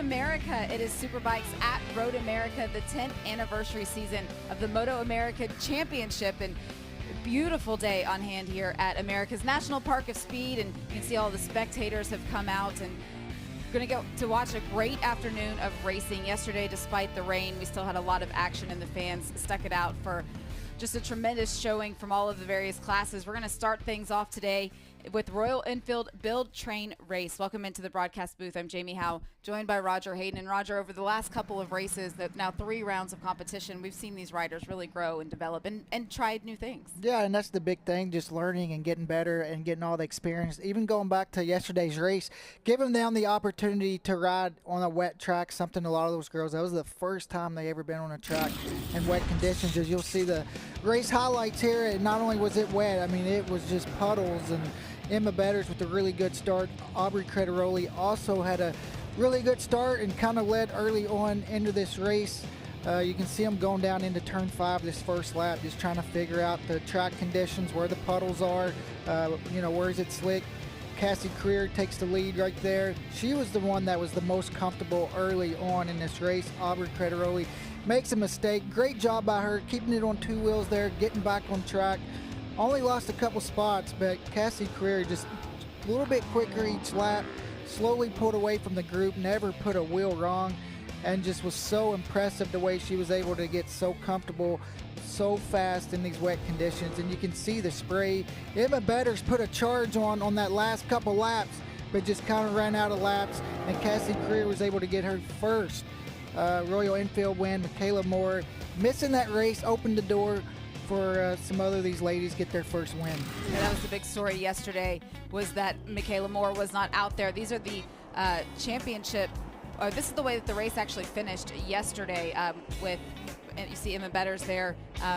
MotoAmerica. It is Superbikes at Road America, the 10th anniversary season of the MotoAmerica Championship. And a beautiful day on hand here at America's National Park of Speed. And you can see all the spectators have come out, and we're going to go to watch a great afternoon of racing. Yesterday, despite the rain, we still had a lot of action, and the fans stuck it out for just a tremendous showing from all of the various classes. We're going to start things off today with Royal Enfield Build Train Race. Welcome into the broadcast booth. I'm Jamie Howe, joined by Roger Hayden. And Roger, over the last couple of races, now 3 rounds of competition, we've seen these riders really grow and develop and tried new things. Yeah, and that's the big thing, just learning and getting better and getting all the experience. Even going back to yesterday's race, giving them the opportunity to ride on a wet track, something a lot of those girls, that was the first time they ever been on a track in wet conditions. As you'll see the race highlights here, and not only was it wet, I mean, it was just puddles. And Emma Betters with a really good start. Aubrey Crederoli also had a really good start and kind of led early on into this race. You can see them going down into turn 5 this first lap, just trying to figure out the track conditions, where the puddles are, where is it slick. Cassie Creer takes the lead right there. She was the one that was the most comfortable early on in this race. Aubrey Crederoli makes a mistake. Great job by her, keeping it on 2 wheels there, getting back on track. Only lost a couple spots, but Cassie Creer just a little bit quicker each lap, slowly pulled away from the group, never put a wheel wrong, and just was so impressive the way she was able to get so comfortable so fast in these wet conditions. And you can see the spray. Emma Betters put a charge on that last couple laps, but just kind of ran out of laps, and Cassie Creer was able to get her first Royal Enfield win. Michaela Moore missing that race opened the door for some other of these ladies get their first win. Yeah, that was the big story yesterday, was that Michaela Moore was not out there. These are the championship, or this is the way that the race actually finished yesterday with, and you see Emma Betters there.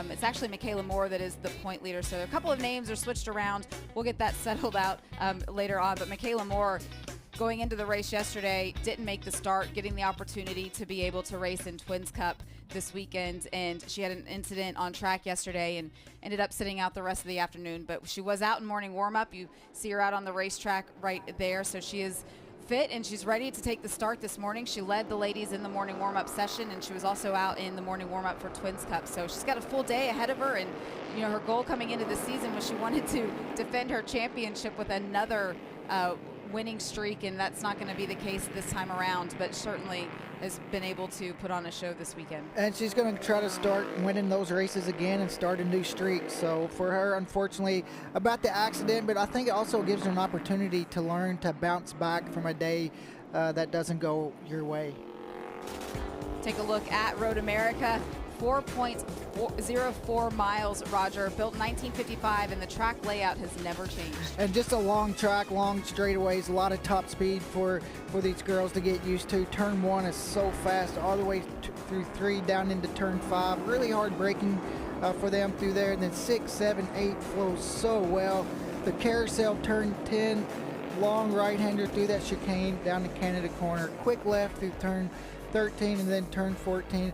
It's actually Michaela Moore that is the point leader. So a couple of names are switched around. We'll get that settled out later on. But Michaela Moore, going into the race yesterday, didn't make the start, getting the opportunity to be able to race in Twins Cup this weekend, and she had an incident on track yesterday and ended up sitting out the rest of the afternoon. But she was out in morning warm-up. You see her out on the racetrack right there, so she is fit and she's ready to take the start this morning. She led the ladies in the morning warm-up session, and she was also out in the morning warm-up for Twins Cup. So she's got a full day ahead of her, and you know, her goal coming into the season was she wanted to defend her championship with another winning streak, and that's not going to be the case this time around, but certainly has been able to put on a show this weekend. And she's going to try to start winning those races again and start a new streak. So for her, unfortunately, about the accident, but I think it also gives her an opportunity to learn to bounce back from a day that doesn't go your way. Take a look at Road America. 4.04 miles, Roger, built 1955, and the track layout has never changed. And just a long track, long straightaways, a lot of top speed for these girls to get used to. Turn 1 is so fast, all the way through 3 down into turn 5. Really hard braking for them through there. And then 6, 7, 8 flows so well. The carousel, turn 10, long right-hander through that chicane down the Canada corner. Quick left through turn 13 and then turn 14.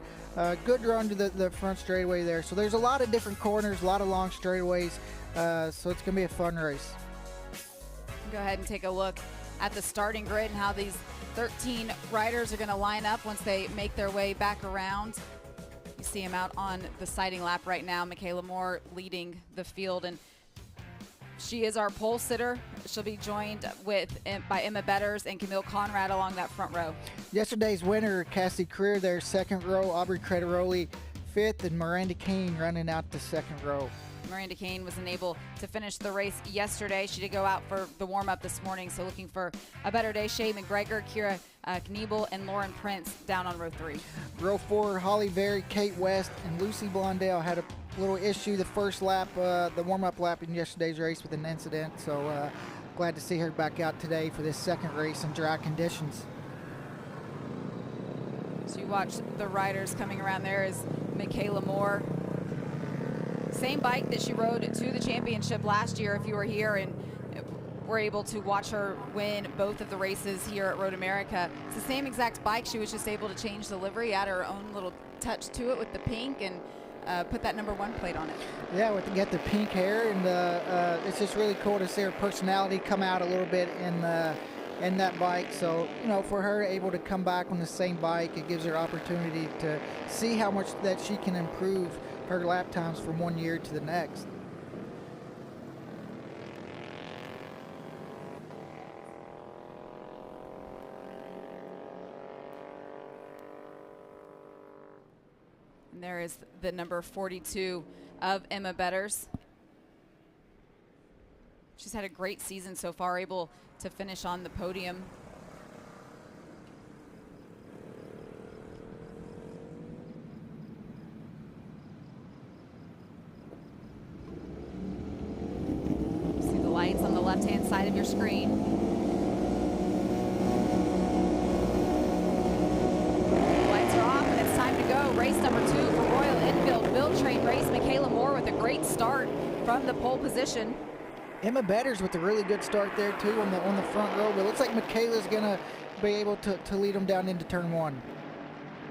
Good run to the front straightaway there. So there's a lot of different corners, a lot of long straightaways. So it's going to be a fun race. Go ahead and take a look at the starting grid and how these 13 riders are going to line up once they make their way back around. You see them out on the sighting lap right now. Michaela Moore leading the field, and she is our pole sitter. She'll be joined by Emma Betters and Camille Conrad along that front row. Yesterday's winner, Cassie Creer, there, second row. Aubrey Crederoli, 5th, and Miranda Kane running out the second row. Miranda Kane was unable to finish the race yesterday. She did go out for the warm-up this morning, so looking for a better day. Shay McGregor, Kira Kniebel, and Lauren Prince down on row 3. Row 4, Holly Berry, Kate West, and Lucy Blondell had a little issue the first lap, the warm-up lap in yesterday's race with an incident. So glad to see her back out today for this second race in dry conditions. So you watch the riders coming around. There is Michaela Moore. Same bike that she rode to the championship last year, if you were here and were able to watch her win both of the races here at Road America. It's the same exact bike. She was just able to change the livery, add her own little touch to it with the pink, and put that number 1 plate on it. Yeah, with the pink hair, and it's just really cool to see her personality come out a little bit in in that bike. So, you know, for her able to come back on the same bike, it gives her opportunity to see how much that she can improve her lap times from one year to the next. And there is the number 42 of Emma Betters. She's had a great season so far, able to finish on the podium. See the lights on the left-hand side of your screen. Lights are off and it's time to go. Race number 2 for Royal Enfield Build Train race. Michaela Moore with a great start from the pole position. Emma Betters with a really good start there too on the front row, but it looks like Michaela's gonna be able to lead them down into turn 1.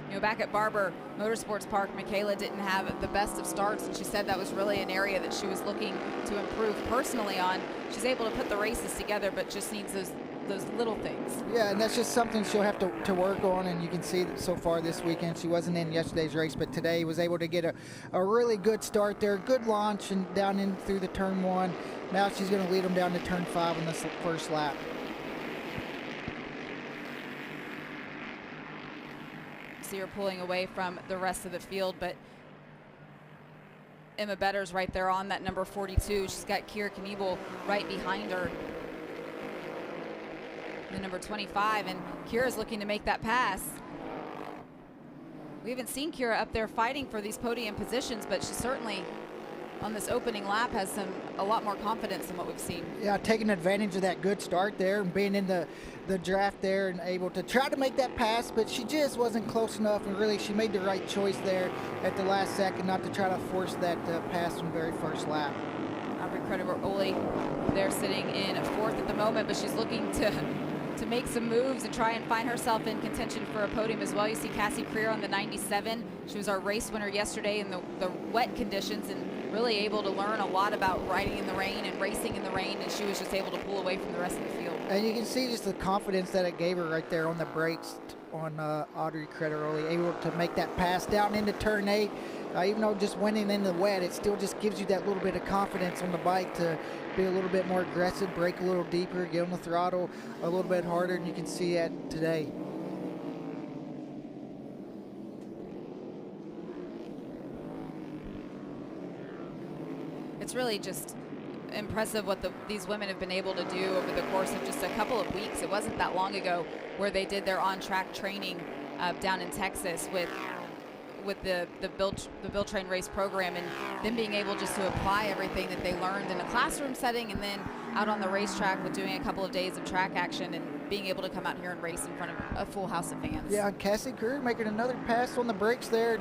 You know, back at Barber Motorsports Park, Michaela didn't have the best of starts, and she said that was really an area that she was looking to improve personally on. She's able to put the races together, but just needs those little things. Yeah, and that's just something she'll have to work on, and you can see that so far this weekend. She wasn't in yesterday's race, but today was able to get a really good start there, good launch and down in through the turn 1. Now she's going to lead them down to turn 5 in this first lap. See her pulling away from the rest of the field, but Emma Betters right there on that number 42. She's got Kira Kniebel right behind her. The number 25, and Kira's looking to make that pass. We haven't seen Kira up there fighting for these podium positions, but she certainly on this opening lap has a lot more confidence than what we've seen. Yeah, taking advantage of that good start there and being in the draft there and able to try to make that pass, but she just wasn't close enough, and really she made the right choice there at the last second not to try to force that pass from the very first lap. Aubrey Creditor-Oli there sitting in 4th at the moment, but she's looking to make some moves and try and find herself in contention for a podium as well. You see Cassie Creer on the 97. She was our race winner yesterday in the wet conditions and really able to learn a lot about riding in the rain and racing in the rain, and she was just able to pull away from the rest of the field. And you can see just the confidence that it gave her right there on the brakes on Audrey Creditor-Oli, able to make that pass down into turn 8. Even though just winning in the wet, it still just gives you that little bit of confidence on the bike to be a little bit more aggressive, brake a little deeper, get on the throttle a little bit harder, and you can see that today. It's really just impressive what these women have been able to do over the course of just a couple of weeks. It wasn't that long ago where they did their on-track training down in Texas with the build train race program, and then being able just to apply everything that they learned in a classroom setting and then out on the racetrack with doing a couple of days of track action and being able to come out here and race in front of a full house of fans. Yeah, Cassie Creer making another pass on the brakes there.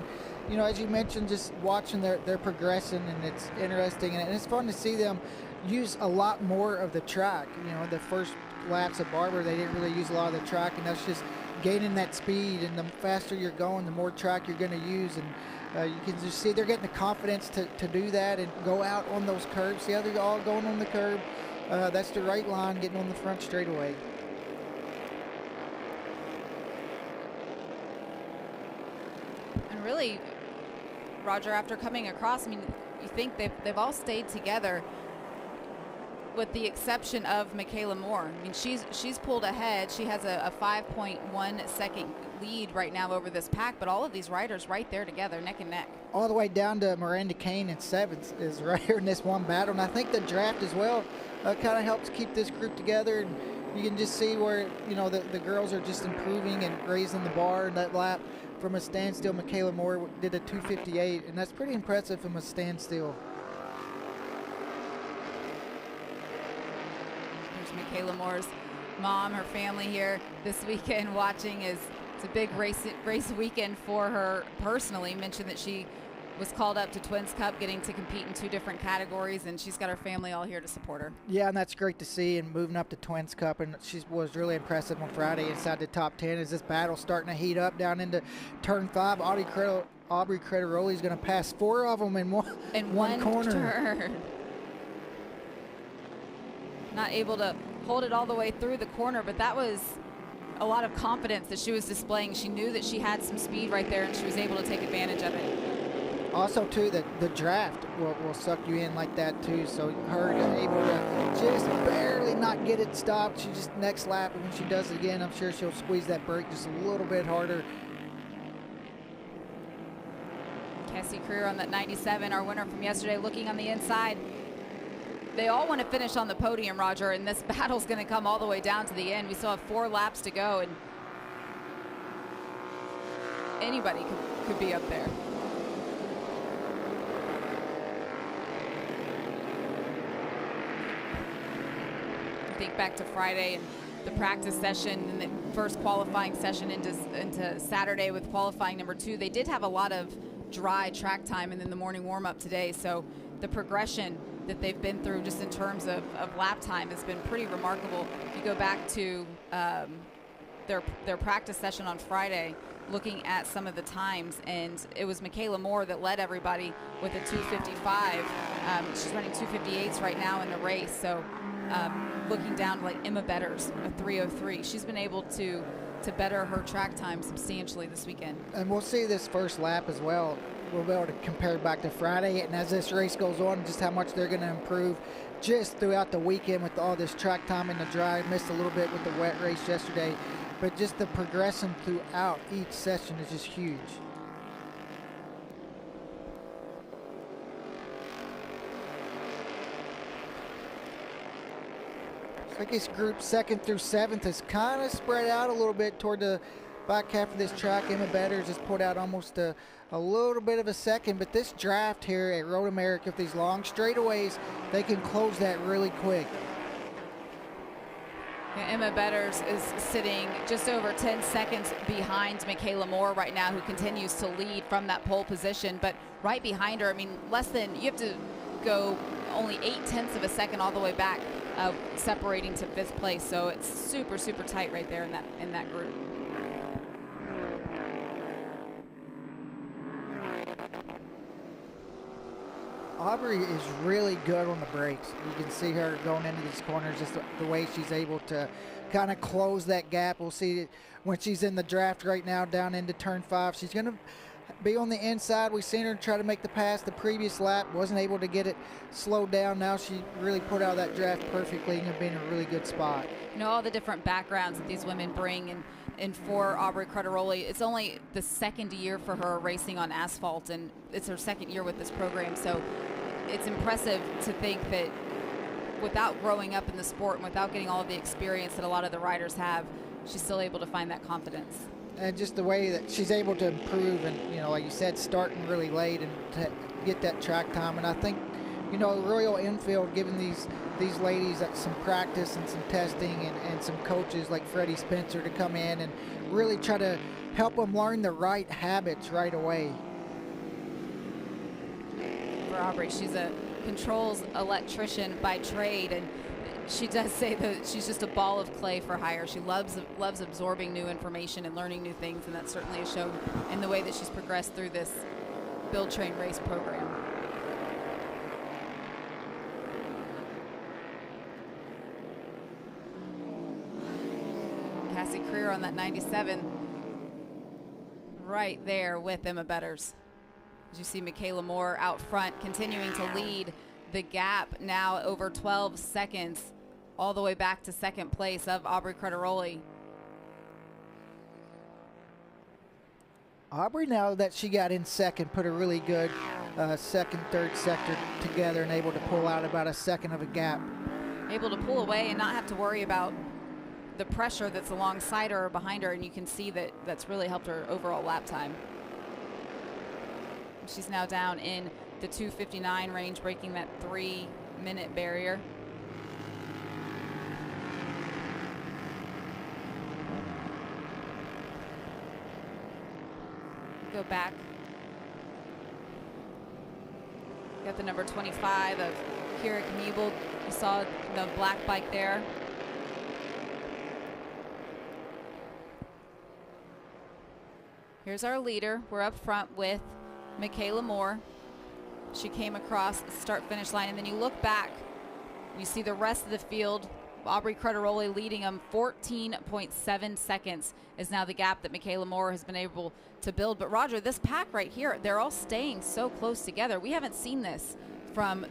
You know, as you mentioned, just watching their progression, and it's interesting, and it's fun to see them use a lot more of the track. You know, the first laps at Barber, they didn't really use a lot of the track, and that's just gaining that speed, and the faster you're going, the more track you're going to use, and you can just see they're getting the confidence to do that and go out on those curves. See how they're all going on the curb. That's the right line, getting on the front straightaway. And really, Roger, after coming across, I mean, you think they've all stayed together with the exception of Michaela Moore. I mean, she's pulled ahead. She has a 5.1 second lead right now over this pack, but all of these riders right there together, neck and neck. All the way down to Miranda Kane in 7th is right here in this one battle, and I think the draft as well kind of helps keep this group together, and you can just see where, you know, the girls are just improving and raising the bar in that lap. From a standstill, Michaela Moore did a 2:58, and that's pretty impressive from a standstill. Michaela Moore's mom, her family here this weekend watching. It's a big race weekend for her personally. Mentioned that she was called up to Twins Cup, getting to compete in 2 different categories, and she's got her family all here to support her. Yeah, and that's great to see, and moving up to Twins Cup, and she was really impressive on Friday inside the top 10 as this battle starting to heat up down into turn 5. Aubrey Creditor-Oli is going to pass 4 of them in one corner. Turn. Not able to hold it all the way through the corner, but that was a lot of confidence that she was displaying. She knew that she had some speed right there, and she was able to take advantage of it. Also, too, that the draft will suck you in like that, too. So her able to just barely not get it stopped. She just next lap, and when she does it again, I'm sure she'll squeeze that brake just a little bit harder. Cassie Creer on that 97, our winner from yesterday, looking on the inside. They all want to finish on the podium, Roger, and this battle's going to come all the way down to the end. We still have 4 laps to go, and anybody could be up there. Think back to Friday and the practice session and the first qualifying session into Saturday with qualifying number 2. They did have a lot of dry track time and then the morning warm-up today, so the progression that they've been through just in terms of lap time has been pretty remarkable. If you go back to their practice session on Friday, looking at some of the times, and it was Michaela Moore that led everybody with a 2:55. She's running 2:58s right now in the race, so looking down to like Emma Betters, a 3:03. She's been able to better her track time substantially this weekend. And we'll see this first lap as well. We'll be able to compare back to Friday, and as this race goes on, just how much they're going to improve just throughout the weekend with all this track time in the dry. Missed a little bit with the wet race yesterday, but just the progression throughout each session is just huge. Looks like this group 2nd through 7th is kind of spread out a little bit toward the back half of this track. Emma Betters just put out almost a little bit of a second, but this draft here at Royal America, with these long straightaways, they can close that really quick. Yeah, Emma Betters is sitting just over 10 seconds behind Michaela Moore right now, who continues to lead from that pole position. But right behind her, I mean, you have to go only 0.8 of a second all the way back, separating to 5th place. So it's super, super tight right there in that group. Aubrey is really good on the brakes. You can see her going into these corners, just the way she's able to kind of close that gap. We'll see it when she's in the draft right now down into turn 5. She's going to be on the inside. We've seen her try to make the pass the previous lap. Wasn't able to get it slowed down. Now she really put out that draft perfectly and be in a really good spot. You know, all the different backgrounds that these women bring, and for Aubrey Crederoli, it's only the 2nd year for her racing on asphalt, and it's her 2nd year with this program. So it's impressive to think that without growing up in the sport and without getting all of the experience that a lot of the riders have, she's still able to find that confidence. And just the way that she's able to improve, and, you know, like you said, starting really late and to get that track time. And I think, you know, Royal Enfield giving these ladies some practice and some testing and some coaches like Freddie Spencer to come in and really try to help them learn the right habits right away. For Aubrey, she's a controls electrician by trade, and she does say that she's just a ball of clay for hire. She loves absorbing new information and learning new things, and that certainly is shown in the way that she's progressed through this Build, Train, Race program. Cassie Creer on that 97, right there with Emma Betters. As you see Michaela Moore out front, continuing to lead the gap now over 12 seconds, all the way back to 2nd place of Aubrey Crederoli. Aubrey, now that she got in 2nd, put a really good 2nd, 3rd sector together and able to pull out about a 2nd of a gap. Able to pull away and not have to worry about the pressure that's alongside her or behind her, and you can see that that's really helped her overall lap time. She's now down in the 2:59 range, breaking that 3-minute barrier. Go back. Got the number 25 of Kira Kniebel. You saw the black bike there. Here's our leader. We're up front with Michaela Moore. She came across the start-finish line, and then you look back, you see the rest of the field Aubrey Crederoli leading them 14.7 seconds is now the gap that Michaela Moore has been able to build. But Roger, this pack right here, they're all staying so close together. We haven't seen this from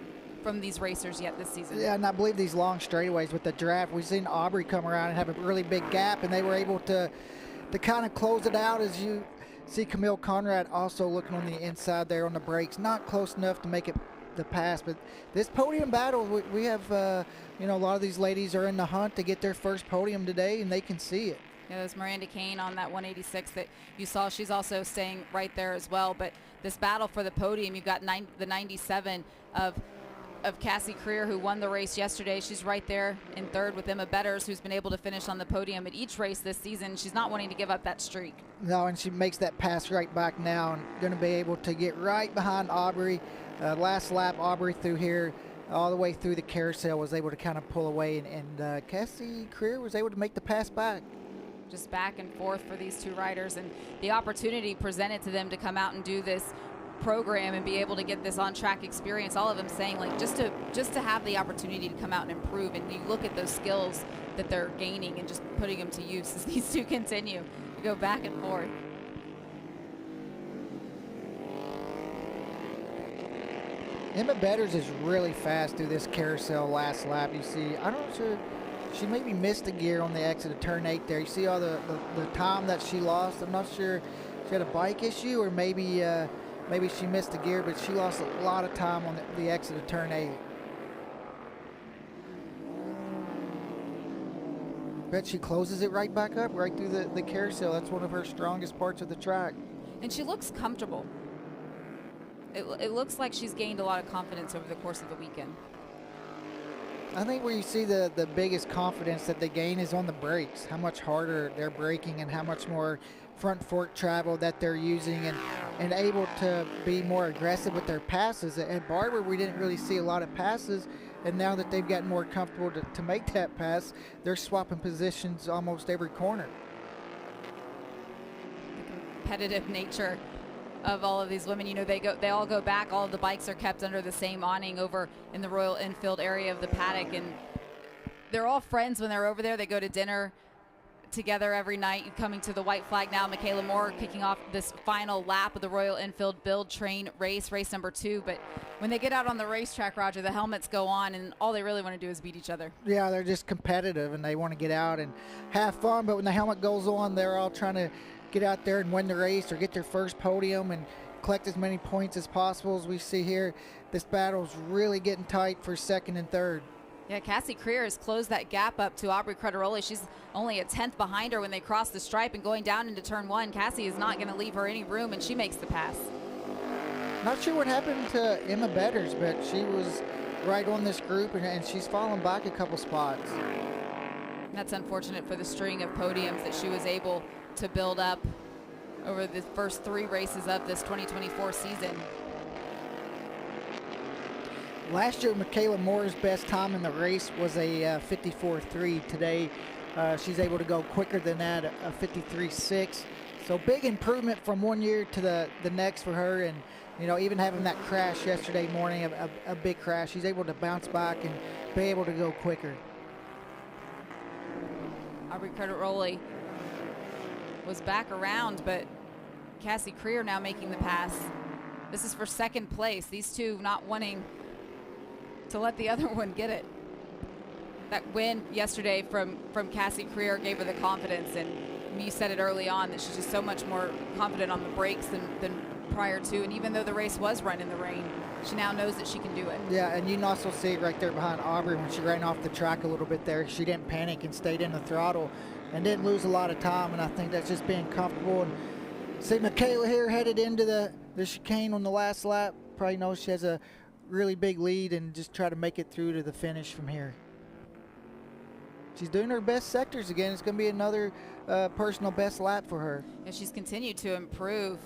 these racers yet this season. Yeah, and I believe these long straightaways with the draft, we've seen Aubrey come around and have a really big gap, and they were able to kind of close it out. As you see Camille Conrad also looking on the inside there on the brakes, not close enough to make it the pass. But this podium battle, we have, you know, a lot of these ladies are in the hunt to get their first podium today, and they can see it. Yeah, there's Miranda Kane on that 186 that you saw. She's also staying right there as well. But this battle for the podium, you've got the 97 of Cassie Creer, who won the race yesterday. She's right there in third with Emma Betters, who's been able to finish on the podium at each race this season. She's not wanting to give up that streak. No, and she makes that pass right back now and going to be able to get right behind Aubrey. Last lap, Aubrey through here, all the way through the carousel, was able to kind of pull away, and Cassie Creer was able to make the pass back. Just back and forth for these two riders, and the opportunity presented to them to come out and do this program and be able to get this on-track experience. All of them saying, like, just to have the opportunity to come out and improve, and you look at those skills that they're gaining and just putting them to use as these two continue to go back and forth. Emma Betters is really fast through this carousel last lap. You see, I'm not sure, she maybe missed a gear on the exit of turn 8 there. You see all the time that she lost. I'm not sure she had a bike issue, or maybe she missed a gear, but she lost a lot of time on the exit of turn 8. Bet she closes it right back up, right through the carousel. That's one of her strongest parts of the track. And she looks comfortable. It looks like she's gained a lot of confidence over the course of the weekend. I think where you see the biggest confidence that they gain is on the brakes, how much harder they're braking and how much more front fork travel that they're using, and able to be more aggressive with their passes. At Barber, we didn't really see a lot of passes, and now that they've gotten more comfortable to make that pass, they're swapping positions almost every corner. The competitive nature of all of these women, you know, they all go back. All of the bikes are kept under the same awning over in the Royal Enfield area of the paddock, and they're all friends when they're over there. They go to dinner together every night. Coming to the white flag now, Michaela Moore kicking off this final lap of the Royal Enfield Build Train race number 2. But when they get out on the racetrack, Roger, the helmets go on, and all they really want to do is beat each other. Yeah, they're just competitive, and they want to get out and have fun. But when the helmet goes on, they're all trying to get out there and win the race or get their first podium and collect as many points as possible. As we see here, this battle's really getting tight for second and third. Yeah, Cassie Creer has closed that gap up to Aubrey Crederoli. She's only a 10th behind her when they cross the stripe, and going down into turn 1, Cassie is not going to leave her any room, and she makes the pass. Not sure what happened to Emma Betters, but she was right on this group, and she's fallen back a couple spots. That's unfortunate for the string of podiums that she was able to build up over the first 3 races of this 2024 season. Last year, Michaela Moore's best time in the race was a 54.3. Today, she's able to go quicker than that, a 53.6. So big improvement from one year to the next for her. And, you know, even having that crash yesterday morning, a big crash, she's able to bounce back and be able to go quicker. Aubrey Crederoli was back around, but Cassie Creer now making the pass. This is for second place. These two not wanting to let the other one get it. That win yesterday from Cassie Creer gave her the confidence, and you said it early on that she's just so much more confident on the brakes than prior to, and even though the race was run in the rain, she now knows that she can do it. Yeah, and you can also see it right there behind Aubrey when she ran off the track a little bit there. She didn't panic and stayed in the throttle and didn't lose a lot of time, and I think that's just being comfortable. And see Michaela here headed into the chicane on the last lap. Probably knows she has a really big lead and just try to make it through to the finish from here. She's doing her best sectors again. It's going to be another personal best lap for her. And she's continued to improve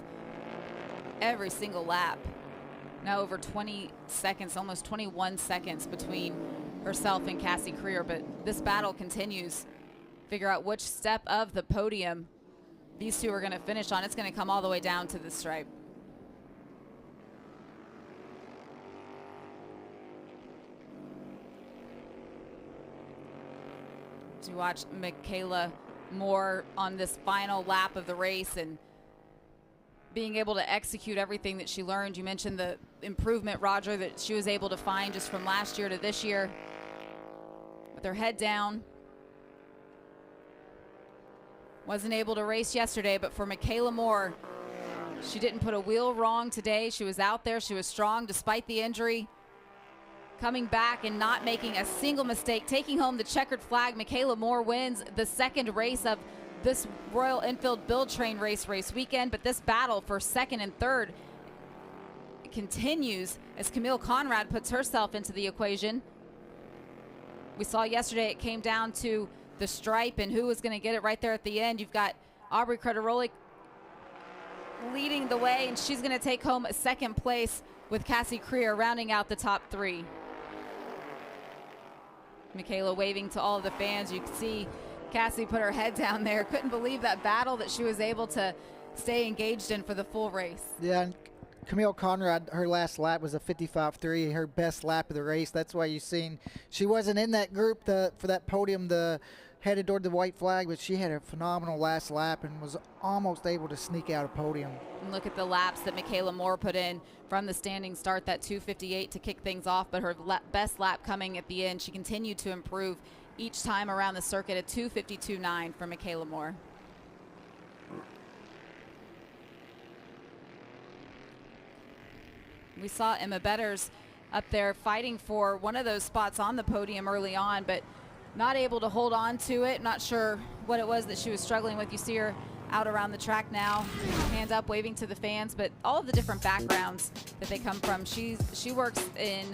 every single lap. Now over 20 seconds, almost 21 seconds between herself and Cassie Creer, but this battle continues. Figure out which step of the podium these two are going to finish on. It's going to come all the way down to the stripe. To watch Michaela Moore on this final lap of the race and being able to execute everything that she learned. You mentioned the improvement, Roger, that she was able to find just from last year to this year with her head down. Wasn't able to race yesterday, but for Michaela Moore, she didn't put a wheel wrong today. She was out there. She was strong despite the injury. Coming back and not making a single mistake, taking home the checkered flag. Michaela Moore wins the second race of this Royal Enfield Build Train race weekend, but this battle for second and third continues as Camille Conrad puts herself into the equation. We saw yesterday it came down to the stripe and who was going to get it right there at the end. You've got Aubrey Crederoli leading the way, and she's going to take home second place with Cassie Creer rounding out the top three. Michaela waving to all of the fans. You can see Cassie put her head down there. Couldn't believe that battle that she was able to stay engaged in for the full race. Yeah, and Camille Conrad, her last lap was a 55.3, her best lap of the race. That's why you've seen she wasn't in that group for that podium, headed toward the white flag, but she had a phenomenal last lap and was almost able to sneak out a podium. And look at the laps that Michaela Moore put in from the standing start, that 2:58 to kick things off, but her best lap coming at the end. She continued to improve each time around the circuit, at 2:52.9 for Michaela Moore. We saw Emma Betters up there fighting for one of those spots on the podium early on, but not able to hold on to it. Not sure what it was that she was struggling with. You see her out around the track now, hands up, waving to the fans, but all of the different backgrounds that they come from. She works in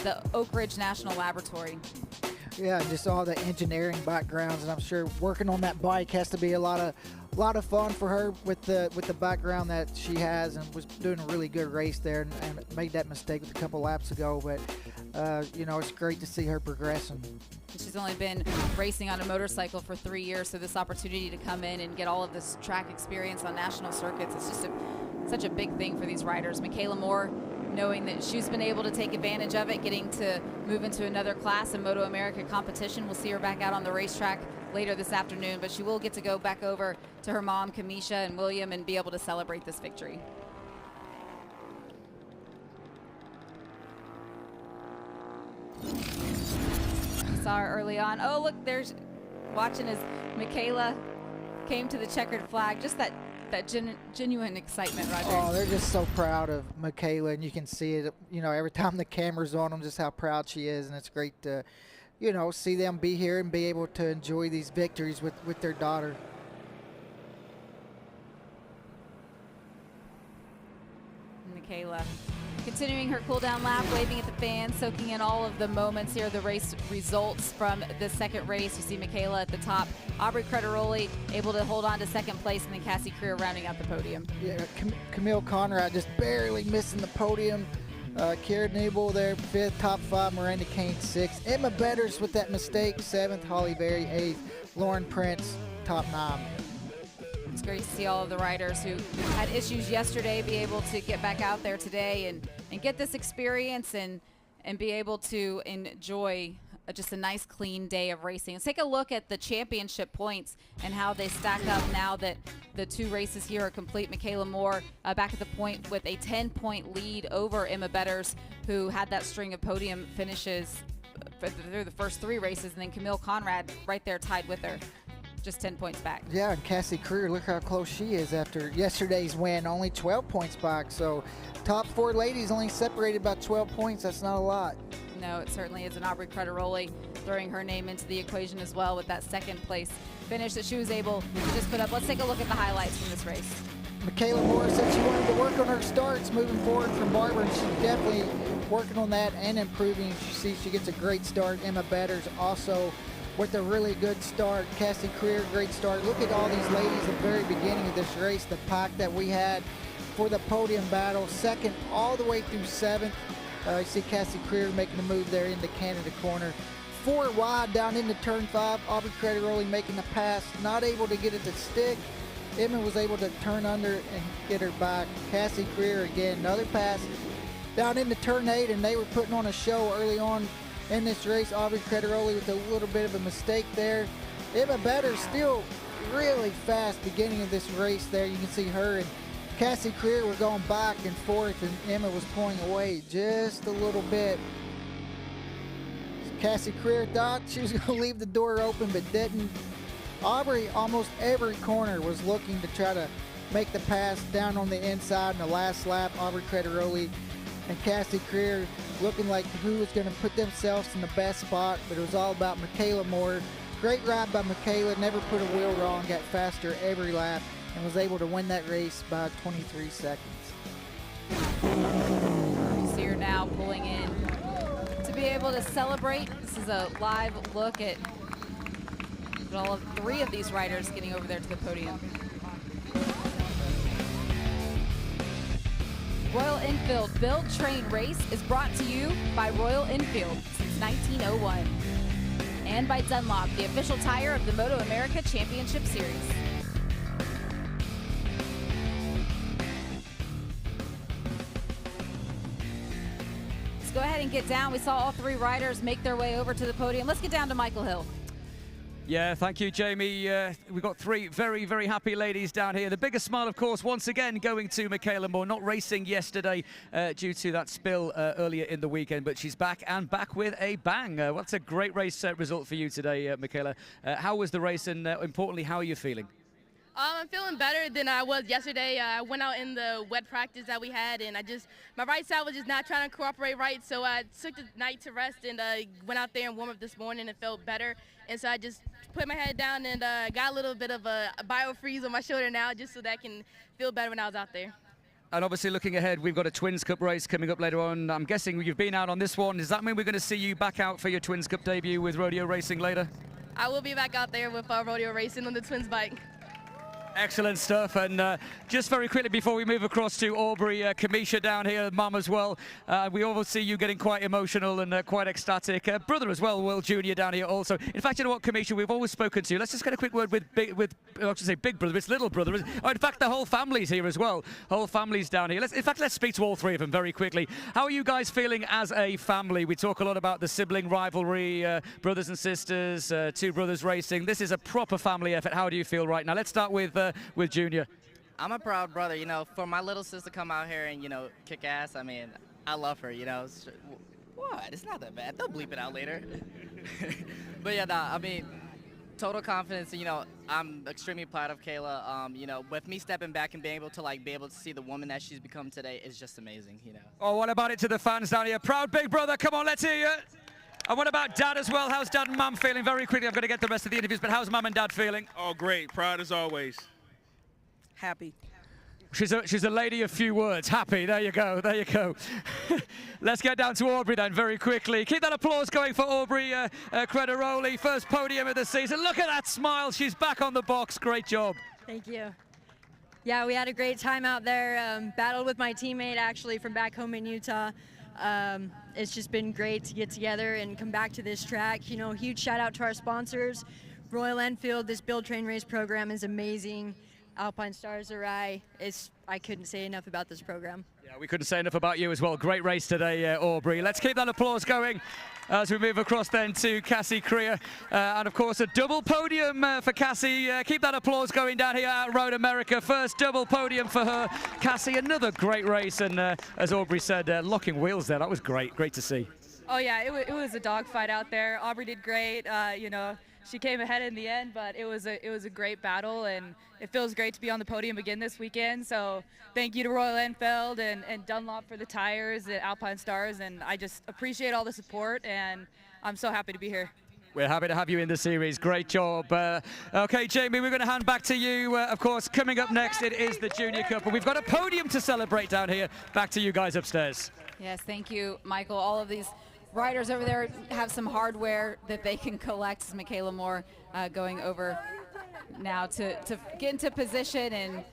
the Oak Ridge National Laboratory. Yeah, just all the engineering backgrounds, and I'm sure working on that bike has to be a lot of fun for her with the background that she has, and was doing a really good race there, and made that mistake with a couple laps ago. But you know, it's great to see her progressing. She's only been racing on a motorcycle for 3 years, so this opportunity to come in and get all of this track experience on national circuits, it's just such a big thing for these riders. Michaela Moore, knowing that she's been able to take advantage of it, getting to move into another class in MotoAmerica competition. We'll see her back out on the racetrack later this afternoon, but she will get to go back over to her mom, Kamisha, and William, and be able to celebrate this victory. Saw her early on. Oh, look, there's watching as Michaela came to the checkered flag. Just that genuine excitement, Roger. Oh, they're just so proud of Michaela, and you can see it, you know, every time the camera's on them, just how proud she is, and it's great to, you know, see them be here and be able to enjoy these victories with their daughter. Michaela continuing her cool down lap, waving at the fans, soaking in all of the moments here, the race results from the second race. You see Michaela at the top, Aubrey Crederoli able to hold on to second place, and then Cassie Creer rounding out the podium. Yeah, Camille Conrad just barely missing the podium. Karen Nabel there, 5th, top 5, Miranda Kane 6th. Emma Betters with that mistake, 7th, Holly Berry 8th, Lauren Prince, top 9. It's great to see all of the riders who had issues yesterday be able to get back out there today and get this experience and be able to enjoy just a nice clean day of racing. Let's take a look at the championship points and how they stack up now that the 2 races here are complete. Michaela Moore back at the point with a 10-point lead over Emma Betters, who had that string of podium finishes through the first 3 races, and then Camille Conrad right there tied with her, just 10 points back. Yeah, and Cassie Creer, look how close she is after yesterday's win, only 12 points back. So top 4 ladies only separated by 12 points. That's not a lot. No, it certainly is. And Aubrey Crederoli throwing her name into the equation as well with that second place finish that she was able to just put up. Let's take a look at the highlights from this race. Michaela Moore said she wanted to work on her starts moving forward from Barber, and she's definitely working on that and improving. She gets a great start. Emma Betters also with a really good start. Cassie Creer, great start. Look at all these ladies at the very beginning of this race, the pack that we had for the podium battle. 2nd all the way through 7th. You see Cassie Creer making a move there into Canada corner. 4 wide down into turn 5. Aubrey Crederoli making the pass, not able to get it to stick. Emma was able to turn under and get her back. Cassie Creer again, another pass down into turn 8, and they were putting on a show early on in this race. Aubrey Crederoli with a little bit of a mistake there. Emma Better still really fast beginning of this race there. You can see her and Cassie Creer were going back and forth, and Emma was pulling away just a little bit. Cassie Creer thought she was going to leave the door open, but didn't. Aubrey, almost every corner, was looking to try to make the pass down on the inside in the last lap. Aubrey Crederoli and Cassie Creer looking like who was going to put themselves in the best spot, but it was all about Michaela Moore. Great ride by Michaela, never put a wheel wrong, got faster every lap, and was able to win that race by 23 seconds. You see her now pulling in to be able to celebrate. This is a live look at all of 3 of these riders getting over there to the podium. Royal Enfield Build Train Race is brought to you by Royal Enfield since 1901 and by Dunlop, the official tire of the MotoAmerica Championship Series. Let's go ahead and get down. We saw all 3 riders make their way over to the podium. Let's get down to Michael Hill. Yeah, thank you, Jamie. We've got 3 very, very happy ladies down here. The biggest smile, of course, once again going to Michaela Moore, not racing yesterday due to that spill earlier in the weekend, but she's back and back with a bang. What's a great race result for you today, Michaela. How was the race, and importantly, how are you feeling? I'm feeling better than I was yesterday. I went out in the wet practice that we had, and my right side was just not trying to cooperate right, so I took the night to rest and went out there and warmed up this morning and felt better. And so I just put my head down and got a little bit of a bio-freeze on my shoulder now, just so that I can feel better when I was out there. And obviously looking ahead, we've got a Twins Cup race coming up later on. I'm guessing you've been out on this one. Does that mean we're going to see you back out for your Twins Cup debut with rodeo racing later? I will be back out there with rodeo racing on the Twins bike. Excellent stuff. And just very quickly before we move across to Aubrey, Kamisha down here, mum as well. We all see you getting quite emotional and quite ecstatic. Brother as well, Will Jr. down here also. In fact, you know what, Kamisha, we've always spoken to you. Let's just get a quick word with I was going to say big brother, it's little brother. Oh, in fact, the whole family's here as well. Whole family's down here. Let's speak to all 3 of them very quickly. How are you guys feeling as a family? We talk a lot about the sibling rivalry, brothers and sisters, 2 brothers racing. This is a proper family effort. How do you feel right now? Let's start with Junior. I'm a proud brother, you know, for my little sister to come out here and, you know, kick ass. I mean, I love her, you know. What? It's not that bad. They'll bleep it out later. But yeah, I mean, total confidence. You know, I'm extremely proud of Kayla. You know, with me stepping back and being able to see the woman that she's become today is just amazing, you know. Oh, what about it to the fans down here? Proud big brother, come on, let's hear you. And what about Dad as well? How's Dad and Mum feeling? Very quickly, I'm going to get the rest of the interviews, but how's Mum and Dad feeling? Oh, great. Proud as always. Happy. She's a lady of few words. Happy. There you go. There you go. Let's get down to Aubrey then very quickly. Keep that applause going for Aubrey Crederoli. First podium of the season. Look at that smile. She's back on the box. Great job. Thank you. Yeah, we had a great time out there. Battled with my teammate actually from back home in Utah. It's just been great to get together and come back to this track. You know, huge shout out to our sponsors. Royal Enfield, this Build Train Race program is amazing. Alpine Stars Arai, I couldn't say enough about this program. Yeah, we couldn't say enough about you as well. Great race today, Aubrey. Let's keep that applause going as we move across then to Cassie Creer. And of course, a double podium for Cassie. Keep that applause going down here at Road America. First double podium for her. Cassie, another great race. And as Aubrey said, locking wheels there. That was great. Great to see. Oh, yeah, it was a dogfight out there. Aubrey did great. You know, she came ahead in the end, but it was a great battle, and it feels great to be on the podium again this weekend. So thank you to Royal Enfield and Dunlop for the tires at Alpine Stars, and I just appreciate all the support, and I'm so happy to be here. We're happy to have you in the series. Great job. Okay, Jamie, we're going to hand back to you. Of course, coming up next, it is the Junior Cup, and we've got a podium to celebrate down here. Back to you guys upstairs. Yes, thank you, Michael. All of these riders over there have some hardware that they can collect. As Michaela Moore going over now to get into position. And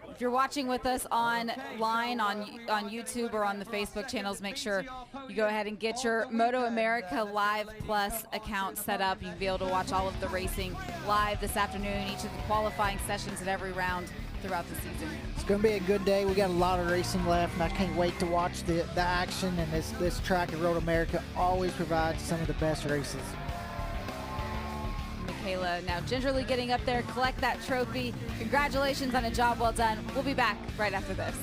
if you're watching with us online on YouTube or on the Facebook channels, make sure you go ahead and get your MotoAmerica Live Plus account set up. You'll be able to watch all of the racing live this afternoon, each of the qualifying sessions at every round throughout the season. It's going to be a good day. We got a lot of racing left, and I can't wait to watch the action. And this track at Royal America always provides some of the best races. Michaela now gingerly getting up there, collect that trophy. Congratulations on a job well done. We'll be back right after this.